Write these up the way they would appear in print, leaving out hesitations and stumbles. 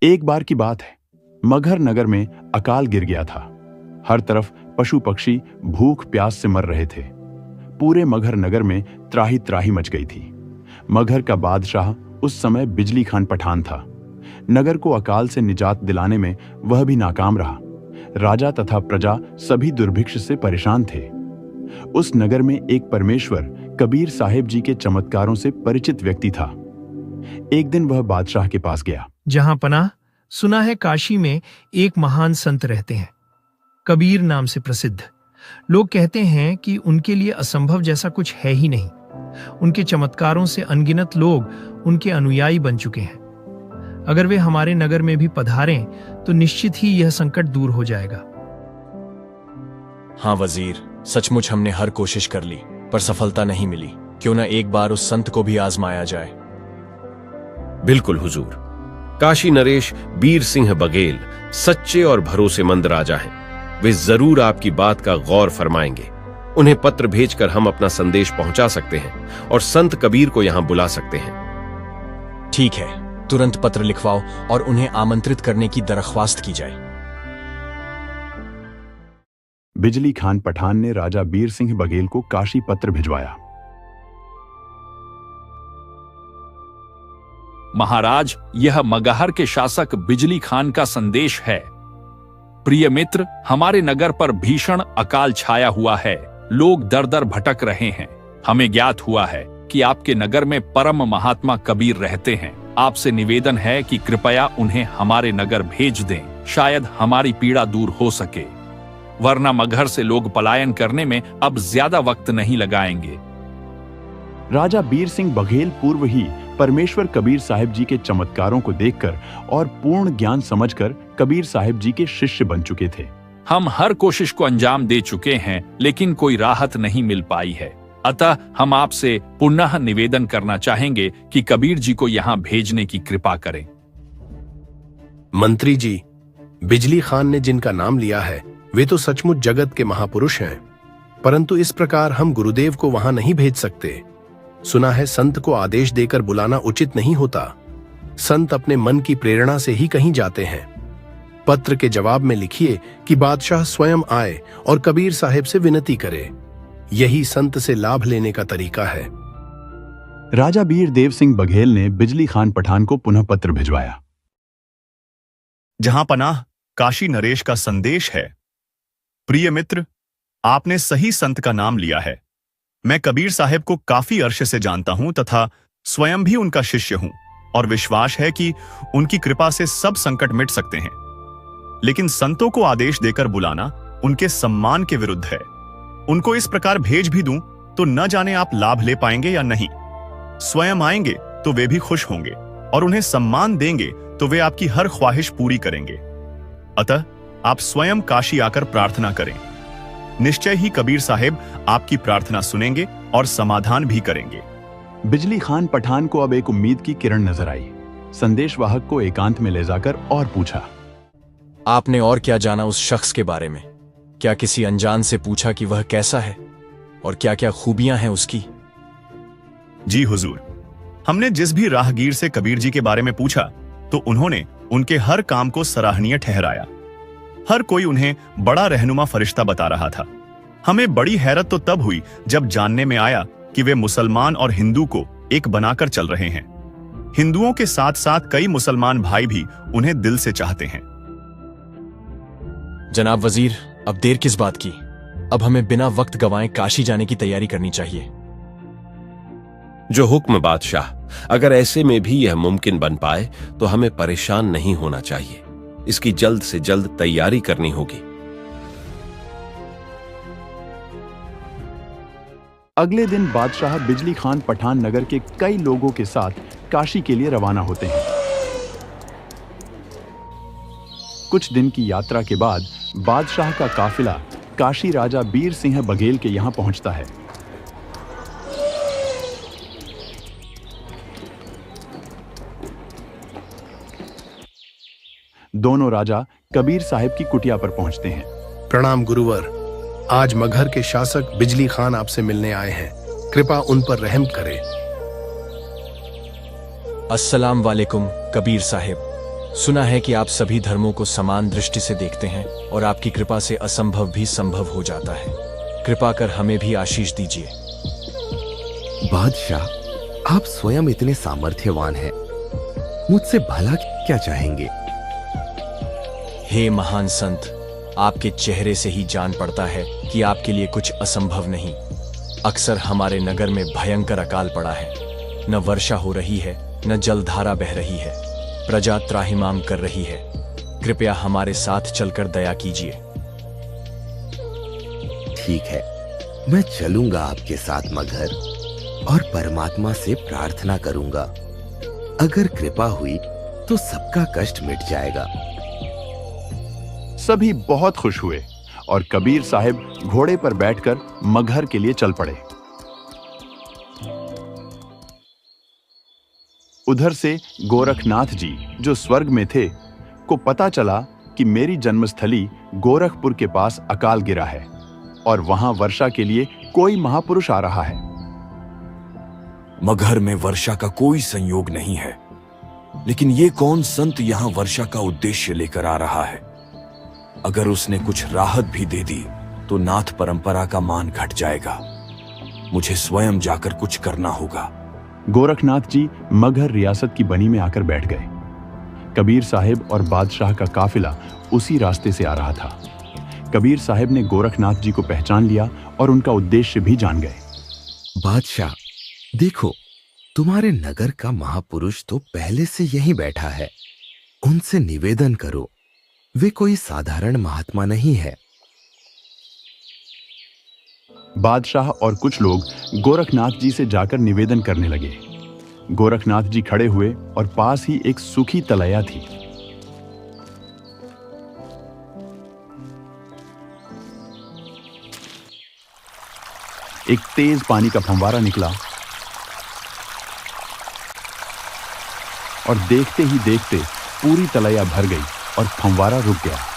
एक बार की बात है, मगहर नगर में अकाल गिर गया था। हर तरफ पशु पक्षी भूख प्यास से मर रहे थे। पूरे मगहर नगर में त्राही त्राही मच गई थी। मगहर का बादशाह उस समय बिजली खान पठान था। नगर को अकाल से निजात दिलाने में वह भी नाकाम रहा। राजा तथा प्रजा सभी दुर्भिक्ष से परेशान थे। उस नगर में एक परमेश्वर कबीर साहिब जी के चमत्कारों से परिचित व्यक्ति था। एक दिन वह बादशाह के पास गया। जहां पनाह, सुना है काशी में एक महान संत रहते हैं, कबीर नाम से प्रसिद्ध। लोग कहते हैं कि उनके लिए असंभव जैसा कुछ है ही नहीं। उनके चमत्कारों से अनगिनत लोग उनके अनुयायी बन चुके हैं। अगर वे हमारे नगर में भी पधारें तो निश्चित ही यह संकट दूर हो जाएगा। हाँ वजीर, सचमुच हमने हर कोशिश कर ली पर सफलता नहीं मिली। क्यों न एक बार उस संत को भी आजमाया जाए। बिल्कुल हुजूर। काशी नरेश बीर सिंह बघेल सच्चे और भरोसेमंद राजा हैं। वे जरूर आपकी बात का गौर फरमाएंगे। उन्हें पत्र भेजकर हम अपना संदेश पहुंचा सकते हैं और संत कबीर को यहां बुला सकते हैं। ठीक है, तुरंत पत्र लिखवाओ और उन्हें आमंत्रित करने की दरख्वास्त की जाए। बिजली खान पठान ने राजा बीर सिंह बघेल को काशी पत्र भिजवाया। महाराज, यह मगहर के शासक बिजली खान का संदेश है। प्रिय मित्र, हमारे नगर पर भीषण अकाल छाया हुआ है। लोग दर दर भटक रहे हैं। हमें ज्ञात हुआ है कि आपके नगर में परम महात्मा कबीर रहते हैं। आपसे निवेदन है कि कृपया उन्हें हमारे नगर भेज दें। शायद हमारी पीड़ा दूर हो सके, वरना मगहर से लोग पलायन करने में अब ज्यादा वक्त नहीं लगाएंगे। राजा बीर सिंह बघेल पूर्व ही परमेश्वर कबीर साहिब जी के चमत्कारों को देखकर और पूर्ण ज्ञान समझकर कबीर साहिब जी के शिष्य बन चुके थे। हम हर कोशिश को अंजाम दे चुके हैं, लेकिन कोई राहत नहीं मिल पाई है। अतः हम आपसे पुनः निवेदन करना चाहेंगे कि कबीर जी को यहाँ भेजने की कृपा करें। मंत्री जी, बिजली खान ने जिनका नाम लिया है वे तो सचमुच जगत के महापुरुष हैं, परंतु इस प्रकार हम गुरुदेव को वहां नहीं भेज सकते। सुना है संत को आदेश देकर बुलाना उचित नहीं होता। संत अपने मन की प्रेरणा से ही कहीं जाते हैं। पत्र के जवाब में लिखिए कि बादशाह स्वयं आए और कबीर साहिब से विनती करे। यही संत से लाभ लेने का तरीका है। राजा बीर देव सिंह बघेल ने बिजली खान पठान को पुनः पत्र भिजवाया। जहां पनाह, काशी नरेश का संदेश है। प्रिय मित्र, आपने सही संत का नाम लिया है। मैं कबीर साहिब को काफी अरसे से जानता हूं तथा स्वयं भी उनका शिष्य हूं और विश्वास है कि उनकी कृपा से सब संकट मिट सकते हैं। लेकिन संतों को आदेश देकर बुलाना उनके सम्मान के विरुद्ध है। उनको इस प्रकार भेज भी दूं तो न जाने आप लाभ ले पाएंगे या नहीं। स्वयं आएंगे तो वे भी खुश होंगे और उन्हें सम्मान देंगे तो वे आपकी हर ख्वाहिश पूरी करेंगे। अतः आप स्वयं काशी आकर प्रार्थना करें। निश्चय ही कबीर साहिब आपकी प्रार्थना सुनेंगे और समाधान भी करेंगे। बिजली खान पठान को अब एक उम्मीद की किरण नजर आई। संदेशवाहक को एकांत में ले जाकर और पूछा, आपने और क्या जाना उस शख्स के बारे में? क्या किसी अनजान से पूछा कि वह कैसा है और क्या क्या खूबियां हैं उसकी? जी हुजूर, हमने जिस भी राहगीर से कबीर जी के बारे में पूछा तो उन्होंने उनके हर काम को सराहनीय ठहराया। हर कोई उन्हें बड़ा रहनुमा फरिश्ता बता रहा था। हमें बड़ी हैरत तो तब हुई जब जानने में आया कि वे मुसलमान और हिंदू को एक बनाकर चल रहे हैं। हिंदुओं के साथ साथ कई मुसलमान भाई भी उन्हें दिल से चाहते हैं। जनाब वजीर, अब देर किस बात की? अब हमें बिना वक्त गंवाए काशी जाने की तैयारी करनी चाहिए। जो हुक्म बादशाह। अगर ऐसे में भी यह मुमकिन बन पाए तो हमें परेशान नहीं होना चाहिए। इसकी जल्द से जल्द तैयारी करनी होगी। अगले दिन बादशाह बिजली खान पठान नगर के कई लोगों के साथ काशी के लिए रवाना होते हैं। कुछ दिन की यात्रा के बाद बादशाह का काफिला काशी राजा बीर सिंह बघेल के यहां पहुंचता है। दोनों राजा कबीर साहिब की कुटिया पर पहुंचते हैं। प्रणाम गुरुवर, आज मगहर के शासक बिजली खान आपसे मिलने आए हैं। कृपा उन पर रहम करें। अस्सलाम वालेकुम कबीर साहिब। सुना है कि आप सभी धर्मों को समान दृष्टि से देखते हैं और आपकी कृपा से असंभव भी संभव हो जाता है। कृपा कर हमें भी आशीष दीजिए। बादशाह, आप स्वयं इतने सामर्थ्यवान हैं, मुझसे भला क्या चाहेंगे? हे महान संत, आपके चेहरे से ही जान पड़ता है कि आपके लिए कुछ असंभव नहीं। अक्सर हमारे नगर में भयंकर अकाल पड़ा है, न वर्षा हो रही है, न जलधारा बह रही है, प्रजा त्राहिमाम कर रही है। कृपया हमारे साथ चलकर दया कीजिए। ठीक है, मैं चलूंगा आपके साथ मगहर और परमात्मा से प्रार्थना करूंगा। अगर कृपा हुई तो सबका कष्ट मिट जाएगा। सभी बहुत खुश हुए और कबीर साहब घोड़े पर बैठकर मगहर के लिए चल पड़े। उधर से गोरखनाथ जी, जो स्वर्ग में थे, को पता चला कि मेरी जन्मस्थली गोरखपुर के पास अकाल गिरा है और वहां वर्षा के लिए कोई महापुरुष आ रहा है। मगहर में वर्षा का कोई संयोग नहीं है, लेकिन ये कौन संत यहां वर्षा का उद्देश्य लेकर आ रहा है? अगर उसने कुछ राहत भी दे दी तो नाथ परंपरा का मान घट जाएगा। मुझे स्वयं जाकर कुछ करना होगा। गोरखनाथ जी मगहर रियासत की बनी में आकर बैठ गए। कबीर साहब और बादशाह का काफिला उसी रास्ते से आ रहा था। कबीर साहब ने गोरखनाथ जी को पहचान लिया और उनका उद्देश्य भी जान गए। बादशाह, देखो, तुम्हारे नगर का महापुरुष तो पहले से यहीं बैठा है। उनसे निवेदन करो, वे कोई साधारण महात्मा नहीं है। बादशाह और कुछ लोग गोरखनाथ जी से जाकर निवेदन करने लगे। गोरखनाथ जी खड़े हुए और पास ही एक सूखी तलैया थी। एक तेज पानी का फंवारा निकला और देखते ही देखते पूरी तलैया भर गई और फंवारा रुक गया।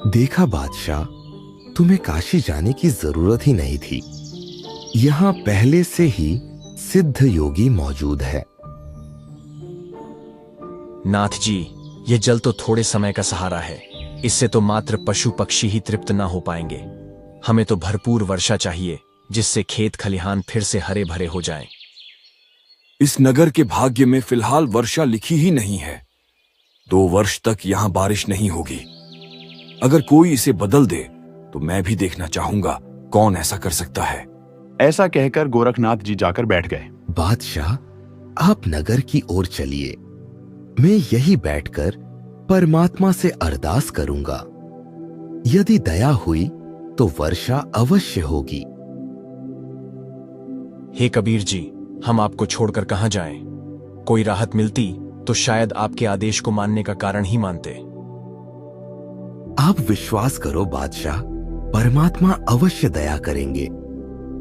देखा बादशाह, तुम्हें काशी जाने की जरूरत ही नहीं थी। यहां पहले से ही सिद्ध योगी मौजूद है। नाथ जी, ये जल तो थोड़े समय का सहारा है। इससे तो मात्र पशु पक्षी ही तृप्त ना हो पाएंगे। हमें तो भरपूर वर्षा चाहिए, जिससे खेत खलिहान फिर से हरे भरे हो जाएं। इस नगर के भाग्य में फिलहाल वर्षा लिखी ही नहीं है। 2 वर्ष तक यहां बारिश नहीं होगी। अगर कोई इसे बदल दे तो मैं भी देखना चाहूंगा कौन ऐसा कर सकता है। ऐसा कहकर गोरखनाथ जी जाकर बैठ गए। बादशाह, आप नगर की ओर चलिए। मैं यही बैठकर परमात्मा से अरदास करूंगा। यदि दया हुई तो वर्षा अवश्य होगी। हे कबीर जी, हम आपको छोड़कर कहां जाएं? कोई राहत मिलती तो शायद आपके आदेश को मानने का कारण ही मानते। आप विश्वास करो बादशाह, परमात्मा अवश्य दया करेंगे।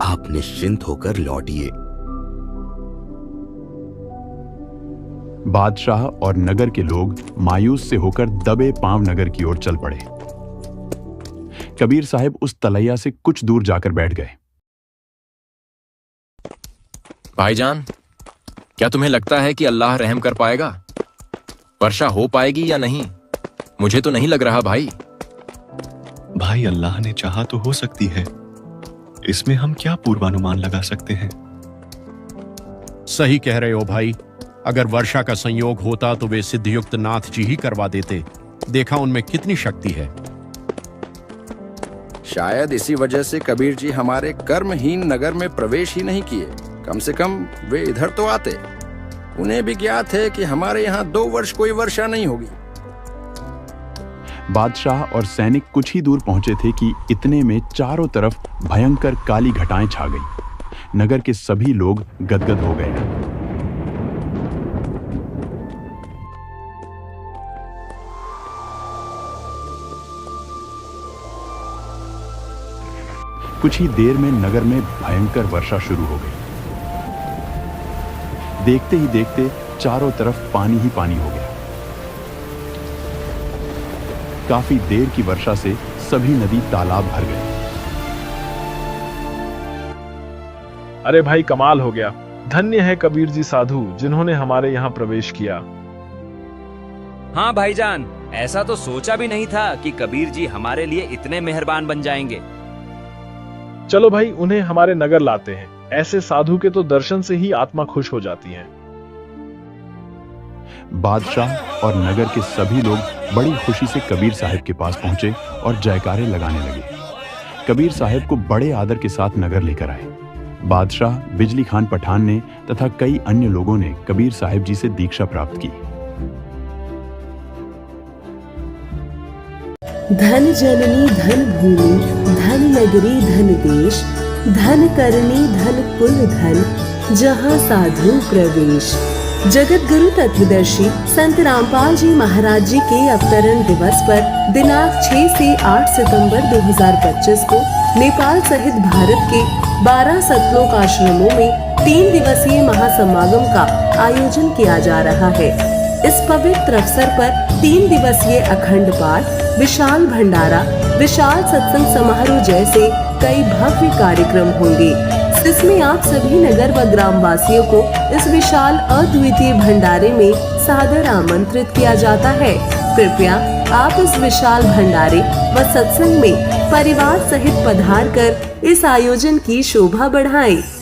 आप निश्चिंत होकर लौटिए। बादशाह और नगर के लोग मायूस से होकर दबे पांव नगर की ओर चल पड़े। कबीर साहब उस तलैया से कुछ दूर जाकर बैठ गए। भाईजान, क्या तुम्हें लगता है कि अल्लाह रहम कर पाएगा? वर्षा हो पाएगी या नहीं? मुझे तो नहीं लग रहा भाई। भाई, अल्लाह ने चाहा तो हो सकती है। इसमें हम क्या पूर्वानुमान लगा सकते हैं? सही कह रहे हो भाई। अगर वर्षा का संयोग होता तो वे सिद्धयुक्त नाथ जी ही करवा देते। देखा उनमें कितनी शक्ति है। शायद इसी वजह से कबीर जी हमारे कर्महीन नगर में प्रवेश ही नहीं किए। कम से कम वे इधर तो आते। उन्हें भी ज्ञात है कि हमारे यहाँ 2 वर्ष कोई वर्षा नहीं होगी। बादशाह और सैनिक कुछ ही दूर पहुंचे थे कि इतने में चारों तरफ भयंकर काली घटाएं छा गई। नगर के सभी लोग गदगद हो गए। कुछ ही देर में नगर में भयंकर वर्षा शुरू हो गई। देखते ही देखते चारों तरफ पानी ही पानी हो गया। काफी देर की वर्षा से सभी नदी तालाब भर गए। अरे भाई कमाल हो गया। धन्य है कबीर जी साधु जिन्होंने हमारे यहाँ प्रवेश किया। हाँ भाईजान, ऐसा तो सोचा भी नहीं था कि कबीर जी हमारे लिए इतने मेहरबान बन जाएंगे। चलो भाई उन्हें हमारे नगर लाते हैं। ऐसे साधु के तो दर्शन से ही आत्मा खुश हो जाती है। बादशाह और नगर के सभी लोग बड़ी खुशी से कबीर साहब के पास पहुंचे और जयकारे लगाने लगे। कबीर साहब को बड़े आदर के साथ नगर लेकर आए। बादशाह बिजली खान पठान ने तथा कई अन्य लोगों ने कबीर साहब जी से दीक्षा प्राप्त की। धन जननी धन भूमि धन नगरी धन देश, धन करनी धन कुल धन, जहाँ साधु प्रवेश। जगत गुरु तत्वदर्शी संत रामपाल जी महाराज जी के अवतरण दिवस पर दिनांक 6 से 8 सितंबर 2025 को नेपाल सहित भारत के 12 सतलोक आश्रमों में 3 दिवसीय महासमागम का आयोजन किया जा रहा है। इस पवित्र अवसर पर 3 दिवसीय अखंड पाठ, विशाल भंडारा, विशाल सत्संग समारोह जैसे कई भव्य कार्यक्रम होंगे, जिसमें आप सभी नगर व ग्राम वासियों को इस विशाल अद्वितीय भंडारे में सादर आमंत्रित किया जाता है। कृपया आप इस विशाल भंडारे व सत्संग में परिवार सहित पधार कर इस आयोजन की शोभा बढ़ाएं।